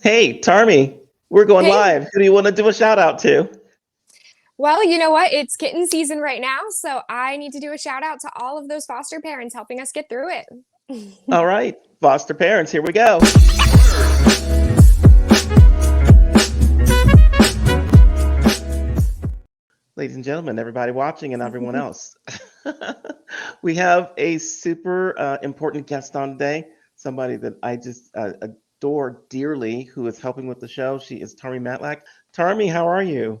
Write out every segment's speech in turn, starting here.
Hey, Tarmie, we're going Hey, live. Who do you want to do a shout out to? well, you know what? It's kitten season right now, so I need to do a shout out to all of those foster parents helping us get through it. All right, foster parents, here we go. Ladies and gentlemen, everybody watching and everyone else, we have a super important guest on today. Somebody that I just adore dearly, who is helping with the show. She is Tarmie Matlack. Tarmie, how are you?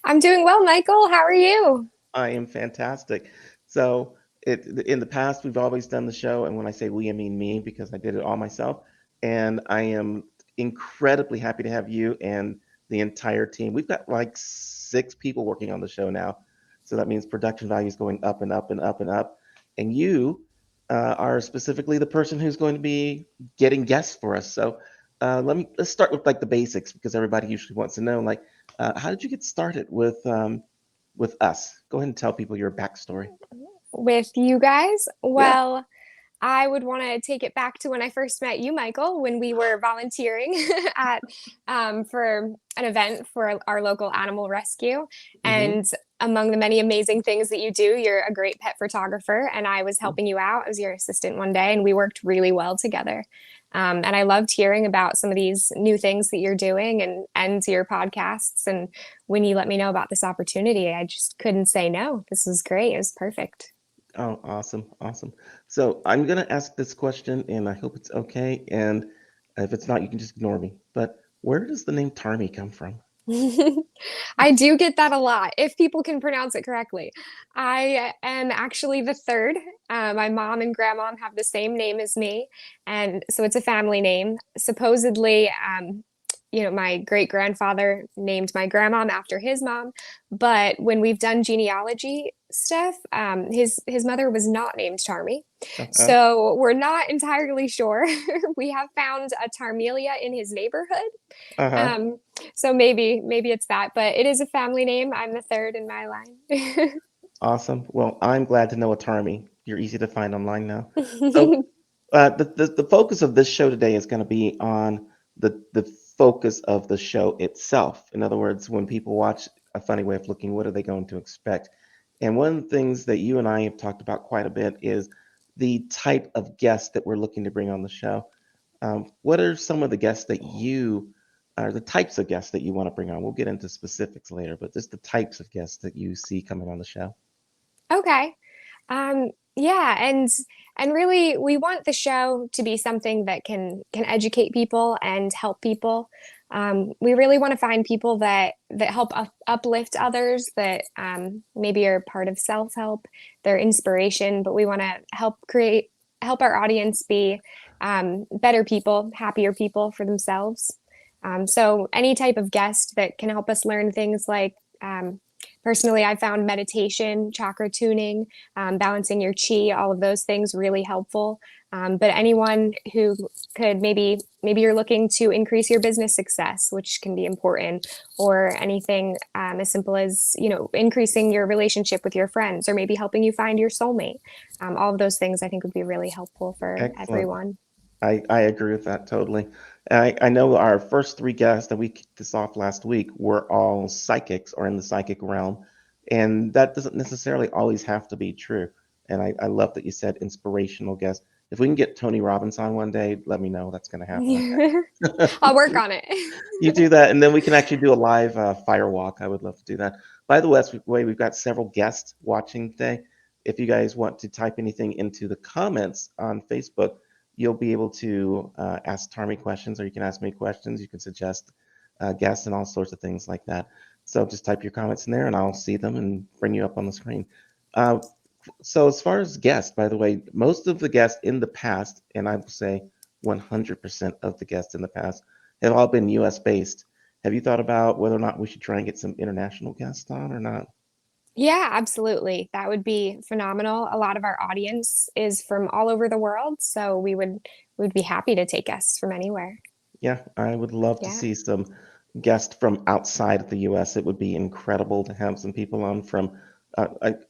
I'm doing well, Michael. How are you? I am fantastic. So, in the past, we've always done the show, and when I say we, I mean me because I did it all myself. And I am incredibly happy to have you and the entire team. We've got like 6 people working on the show now, so that means production value is going up and up and up and up. And you are specifically the person who's going to be getting guests for us. So, let's start with like the basics because everybody usually wants to know like how did you get started with us? Go ahead and tell people your backstory. With you guys? Yeah. Well, I would want to take it back to when I first met you, Michael, when we were volunteering at for an event for our local animal rescue. Mm-hmm. And among the many amazing things that you do, you're a great pet photographer, and I was helping you out. I was your assistant one day, and we worked really well together. And I loved hearing about some of these new things that you're doing and your podcasts. And when you let me know about this opportunity, I just couldn't say no. This was great. It was perfect. Oh, awesome, awesome. So I'm gonna ask this question, and I hope it's okay. And if it's not, you can just ignore me. But where does the name Tarmy come from? I do get that a lot, if people can pronounce it correctly. I am actually the third. My mom and grandma have the same name as me, and so it's a family name. Supposedly, my great grandfather named my grandmom after his mom, but when we've done genealogy stuff, his mother was not named Tarmie, Uh-huh. so we're not entirely sure. We have found a Tarmelia in his neighborhood, Uh-huh. um, so maybe it's that, but it is a family name. I'm the third in my line. Awesome. Well, I'm glad to know a Tarmy. You're easy to find online now. So the focus of this show today is going to be on the focus of the show itself. In other words, when people watch A Funny Way of Looking, what are they going to expect? And one of the things that you and I have talked about quite a bit is the type of guests that we're looking to bring on the show. What are some of the guests that you are the types of guests that you want to bring on? We'll get into specifics later, but just the types of guests that you see coming on the show. Okay. Yeah, and really we want the show to be something that can educate people and help people. We really want to find people that help uplift others, that maybe are part of self-help, they're inspiration, but we want to help our audience be better people, happier people for themselves. So any type of guest that can help us learn things like personally, I found meditation, chakra tuning, balancing your chi, all of those things really helpful. But anyone who could maybe you're looking to increase your business success, which can be important, or anything as simple as increasing your relationship with your friends, or maybe helping you find your soulmate. All of those things I think would be really helpful for Excellent. everyone. I agree with that totally. I know our first 3 guests that we kicked this off last week were all psychics or in the psychic realm, and that doesn't necessarily always have to be true. And I love that you said inspirational guests. If we can get Tony Robbins on one day, let me know. That's going to happen, I'll okay? work on it. You do that, and then we can actually do a live fire walk. I would love to do that. By the way, we've got several guests watching today. If you guys want to type anything into the comments on Facebook, you'll be able to ask Tarmy questions, or you can ask me questions. You can suggest guests and all sorts of things like that. So just type your comments in there, and I'll see them and bring you up on the screen. Uh, so as far as guests, by the way, most of the guests in the past, and I will say 100% of the guests in the past have all been US based. Have you thought about whether or not we should try and get some international guests on or not? Yeah, absolutely. That would be phenomenal. A lot of our audience is from all over the world, so we would be happy to take guests from anywhere. Yeah, I would love to Yeah. see some guests from outside of the US. It would be incredible to have some people on from.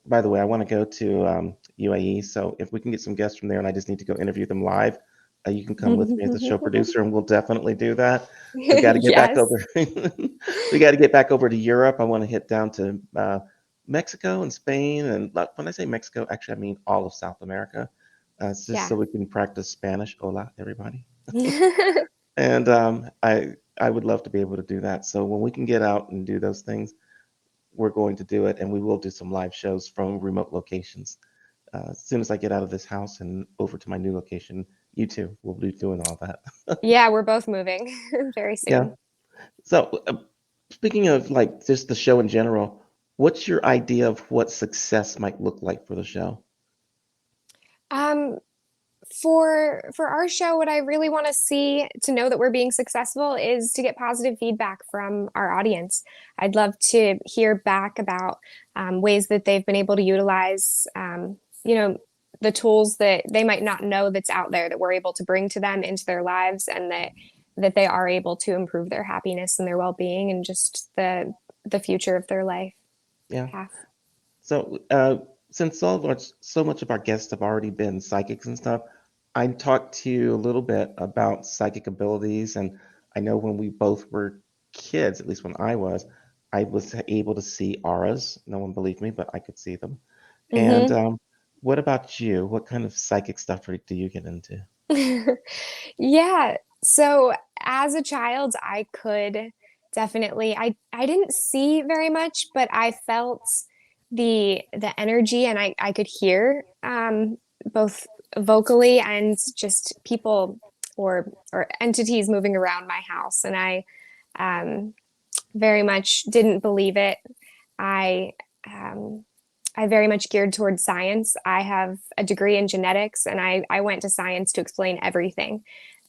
By the way, I want to go to UAE, so if we can get some guests from there and I just need to go interview them live, You can come with me as the show producer, and we'll definitely do that. We've got to get back Yes. over. We got to get back over to Europe. I want to hit down to Mexico and Spain, and when I say Mexico, actually I mean all of South America. It's just Yeah. so we can practice Spanish. Hola, everybody. And I would love to be able to do that. So when we can get out and do those things, we're going to do it, and we will do some live shows from remote locations. As soon as I get out of this house and over to my new location, you too will be doing all that. Yeah, we're both moving very Yeah. soon. So speaking of like just the show in general, what's your idea of what success might look like for the show? Um, for our show, what I really want to see to know that we're being successful is to get positive feedback from our audience. I'd love to hear back about ways that they've been able to utilize, you know, the tools that they might not know that's out there that we're able to bring to them into their lives, and that they are able to improve their happiness and their well-being and just the future of their life Yeah. path. So, since so much of our guests have already been psychics and stuff, I talked to you a little bit about psychic abilities, and I know when we both were kids, at least when I was able to see auras. No one believed me, but I could see them. And Mm-hmm. what about you? What kind of psychic stuff do you get into? Yeah. So as a child, I could definitely I didn't see very much, but I felt the energy, and I could hear both vocally and just people or entities moving around my house. And I um very much didn't believe it. I um I very much geared towards science. I have a degree in genetics, and I went to science to explain everything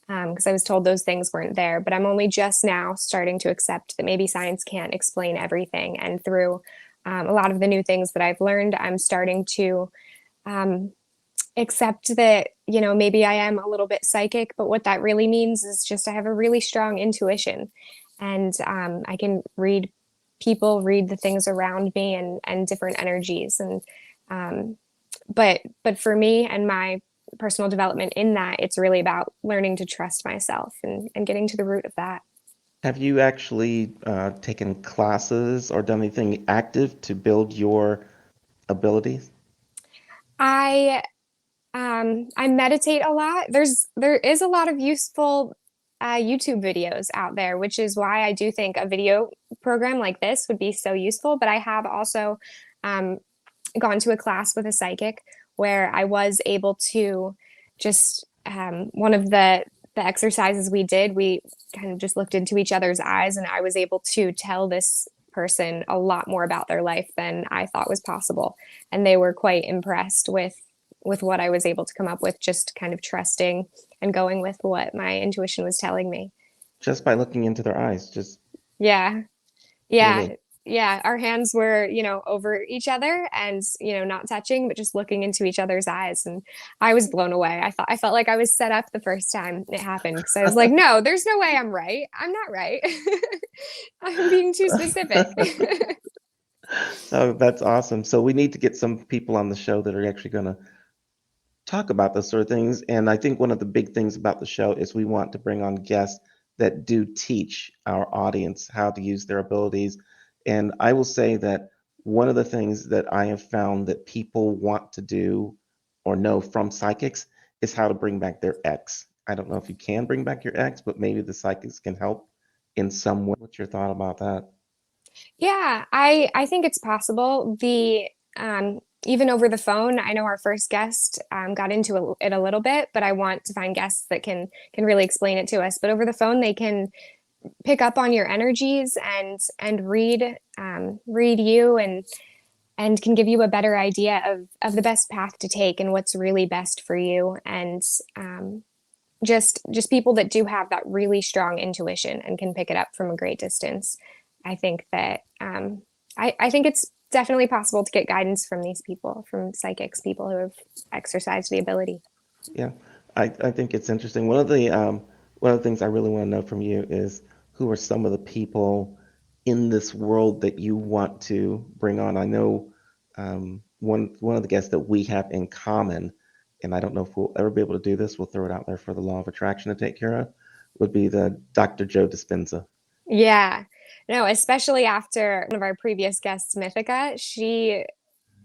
because I was told those things weren't there. But I'm only just now starting to accept that maybe science can't explain everything. And through a lot of the new things that I've learned, I'm starting to um, accept that, maybe I am a little bit psychic, but what that really means is just I have a really strong intuition, and I can read people, read the things around me, and different energies. And um, but for me and my personal development in that, it's really about learning to trust myself and getting to the root of that. Have you actually taken classes or done anything active to build your abilities? I meditate a lot. There is a lot of useful YouTube videos out there, which is why I do think a video program like this would be so useful. But I have also um, gone to a class with a psychic where I was able to just one of the exercises we did, we kind of just looked into each other's eyes, and I was able to tell this person a lot more about their life than I thought was possible. And they were quite impressed with what I was able to come up with, just kind of trusting and going with what my intuition was telling me. Just by looking into their eyes, just Yeah. Yeah. really. Yeah. Our hands were, over each other, and, not touching, but just looking into each other's eyes. And I was blown away. I felt like I was set up the first time it happened, because I was like, no, there's no way I'm right. I'm not right. I'm being too specific. Oh, that's awesome. So we need to get some people on the show that are actually going to talk about those sort of things. And I think one of the big things about the show is we want to bring on guests that do teach our audience how to use their abilities. And I will say that one of the things that I have found that people want to do or know from psychics is how to bring back their ex. I don't know if you can bring back your ex, but maybe the psychics can help in some way. What's your thought about that? Yeah, I think it's possible. The Even over the phone, I know our first guest got into it a little bit, but I want to find guests that can really explain it to us. But over the phone, they can pick up on your energies and read you, and can give you a better idea of the best path to take and what's really best for you. And just people that do have that really strong intuition and can pick it up from a great distance. I think that I think it's definitely possible to get guidance from these people, from psychics, people who have exercised the ability. Yeah, I think it's interesting. One of the things I really want to know from you is who are some of the people in this world that you want to bring on. I know one of the guests that we have in common and I don't know if we'll ever be able to do this, we'll throw it out there for the law of attraction to take care of, would be the Dr. Joe Dispenza. Yeah. No, especially after one of our previous guests, Mythica, she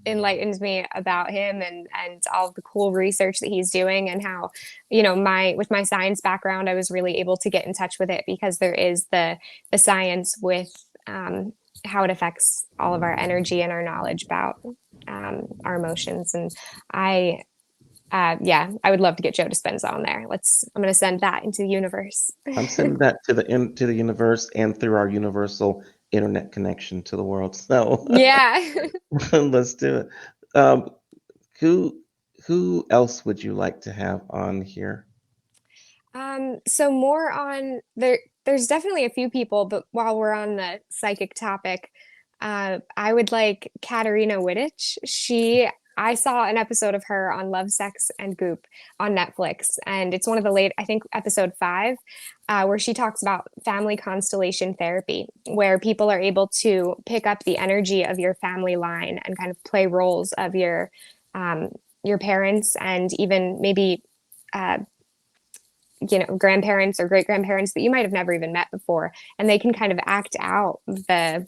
enlightened me about him and all the cool research that he's doing and how, my with my science background, I was really able to get in touch with it because there is the science with how it affects all of our energy and our knowledge about our emotions. And I yeah, I would love to get Joe Dispenza on there. I'm going to send that into the universe. I'm sending that to the universe and through our universal internet connection to the world. So Yeah. let's do it. Um, who who else would you like to have on here? So more on there's definitely a few people, but while we're on the psychic topic, I would like Katarina Wittich. I saw an episode of her on Love, Sex, and Goop on Netflix, and it's one of the late, I think, episode 5, where she talks about family constellation therapy, where people are able to pick up the energy of your family line and kind of play roles of um, your parents and even maybe uh, grandparents or great grandparents that you might have never even met before, and they can kind of act out the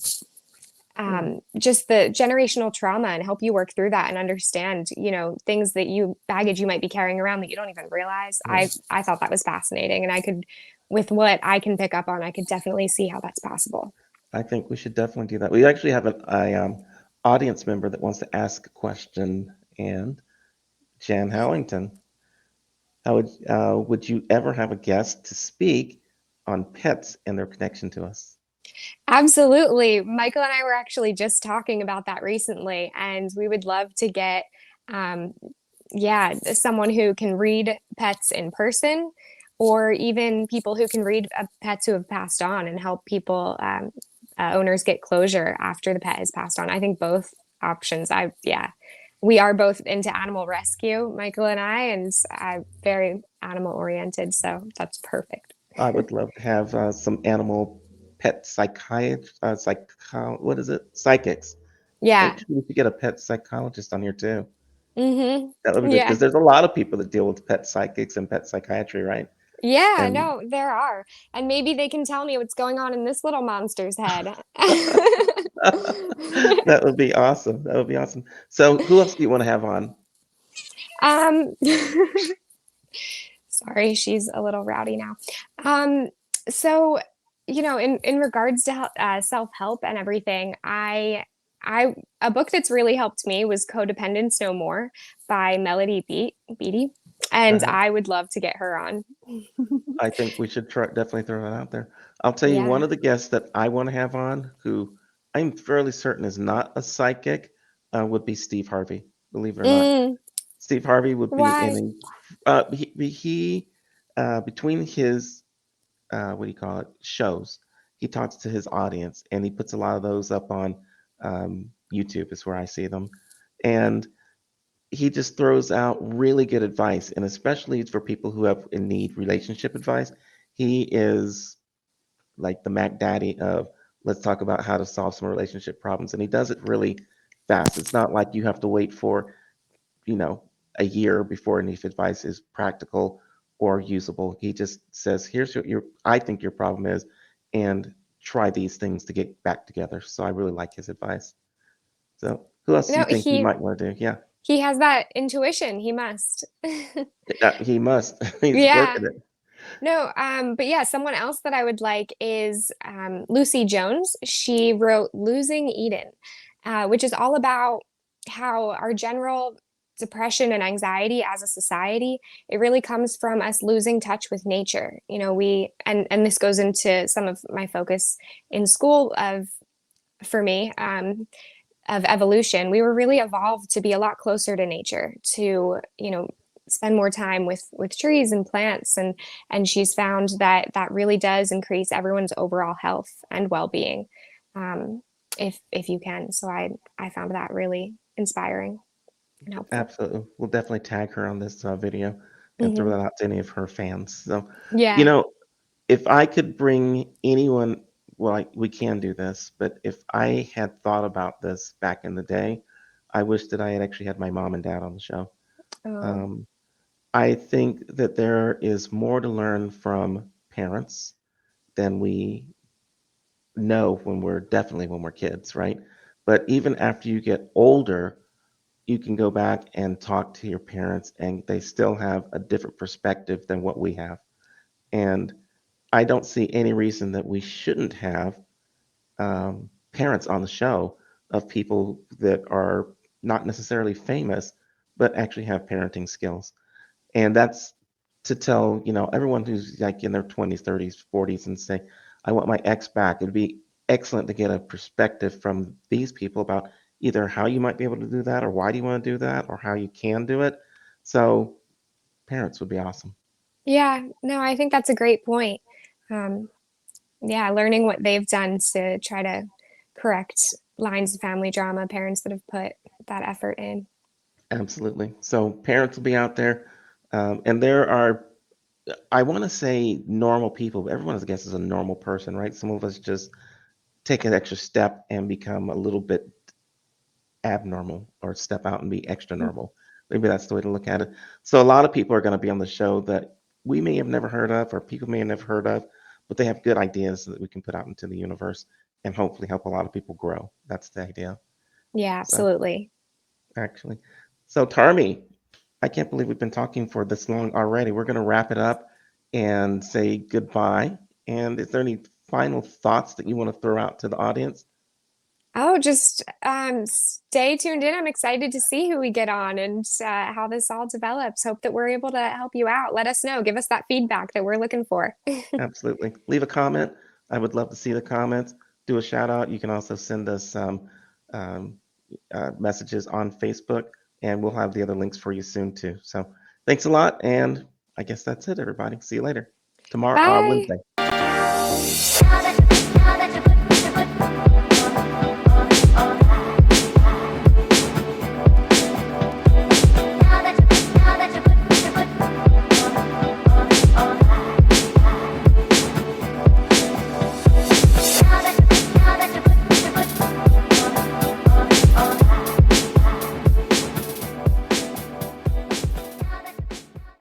Hmm. just the generational trauma and help you work through that and understand, things that you baggage you might be carrying around that you don't even realize. Yeah, I thought that was fascinating, and I could, with what I can pick up on, I could definitely see how that's possible. I think we should definitely do that. We actually have an audience member that wants to ask a question, and Jan Howington, how would you ever have a guest to speak on pets and their connection to us? Absolutely. Michael and I were actually just talking about that recently, and we would love to get, um, yeah, someone who can read pets in person, or even people who can read pets who have passed on and help people, owners get closure after the pet has passed on. I think both options. Yeah, we are both into animal rescue, Michael and and I'm very animal oriented, so that's perfect. I would love to have some animal pet psychiatrist, what is it? Psychics. Yeah. Actually, we could get a pet psychologist on here too. That would be good Yeah. because there's a lot of people that deal with pet psychics and pet psychiatry, right? Yeah, And no, there are. And maybe they can tell me what's going on in this little monster's head. that would be awesome. That would be awesome. So, who else do you want to have on? Um, sorry, she's a little rowdy now. Um, so, in regards to self-help and everything, a book that's really helped me was Codependence No More by Beatty, and Uh, I would love to get her on. I think we should definitely throw that out there. I'll tell you one Yeah. of the guests that I want to have on, who I'm fairly certain is not a psychic, would be Steve Harvey. Believe it or not, Mm, Steve Harvey would be why? between his what do you call it, shows. He talks to his audience, and he puts a lot of those up on YouTube. Is where I see them, and he just throws out really good advice, and especially for people who have in need relationship advice. He is like the Mac Daddy of let's talk about how to solve some relationship problems, and he does it really fast. It's not like you have to wait for you know a year before any advice is practical or usable. He just says, "Here's what your I think your problem is, and try these things to get back together." So I really like his advice. So who else do you No, think you might want to do? Yeah, he has that intuition. He must. he must. He's Yeah. working it. No, but yeah, someone else that I would like is Lucy Jones. She wrote Losing Eden, which is all about how our general depression and anxiety as a society, it really comes from us losing touch with nature. And this goes into some of my focus in school for me, of evolution. We were really evolved to be a lot closer to nature, to, spend more time with trees and plants, and she's found that that really does increase everyone's overall health and well-being, um, if you can. So I found that really inspiring and helpful. Absolutely. We'll definitely tag her on this video and throw Hmm. that out to any of her fans. So, you Yeah. know, if I could bring anyone, well, we can do this, but if I had thought about this back in the day, I wish that I had actually had my mom and dad on the show. Oh. I think that there is more to learn from parents than we know when we're definitely when we're kids, right? But even after you get older, you can go back and talk to your parents, and they still have a different perspective than what we have. And I don't see any reason that we shouldn't have parents on the show of people that are not necessarily famous, but actually have parenting skills. And that's to tell, everyone who's like in their 20s, 30s, 40s and say, I want my ex back. It'd be excellent to get a perspective from these people about either how you might be able to do that or why do you want to do that or how you can do it. So parents would be awesome. Yeah, no, I think that's a great point. Um, yeah, learning what they've done to try to correct lines of family drama, parents that have put that effort in. Absolutely. So parents will be out there. And there are, I want to say normal people, but everyone, I guess, is a normal person, right? Some of us just take an extra step and become a little bit abnormal or step out and be extra normal. Maybe that's the way to look at it. So a lot of people are going to be on the show that we may have never heard of or people may have never heard of, but they have good ideas that we can put out into the universe and hopefully help a lot of people grow. That's the idea. Yeah, So absolutely. actually, so Tarmy, I can't believe we've been talking for this long already. We're going to wrap it up and say goodbye. And is there any final thoughts that you want to throw out to the audience? Oh, just stay tuned in. I'm excited to see who we get on and how this all develops. Hope that we're able to help you out. Let us know. Give us that feedback that we're looking for. Absolutely. Leave a comment. I would love to see the comments. Do a shout out. You can also send us um, messages on Facebook, and we'll have the other links for you soon too. So thanks a lot, and I guess that's it, everybody. See you later tomorrow, Bye. Wednesday.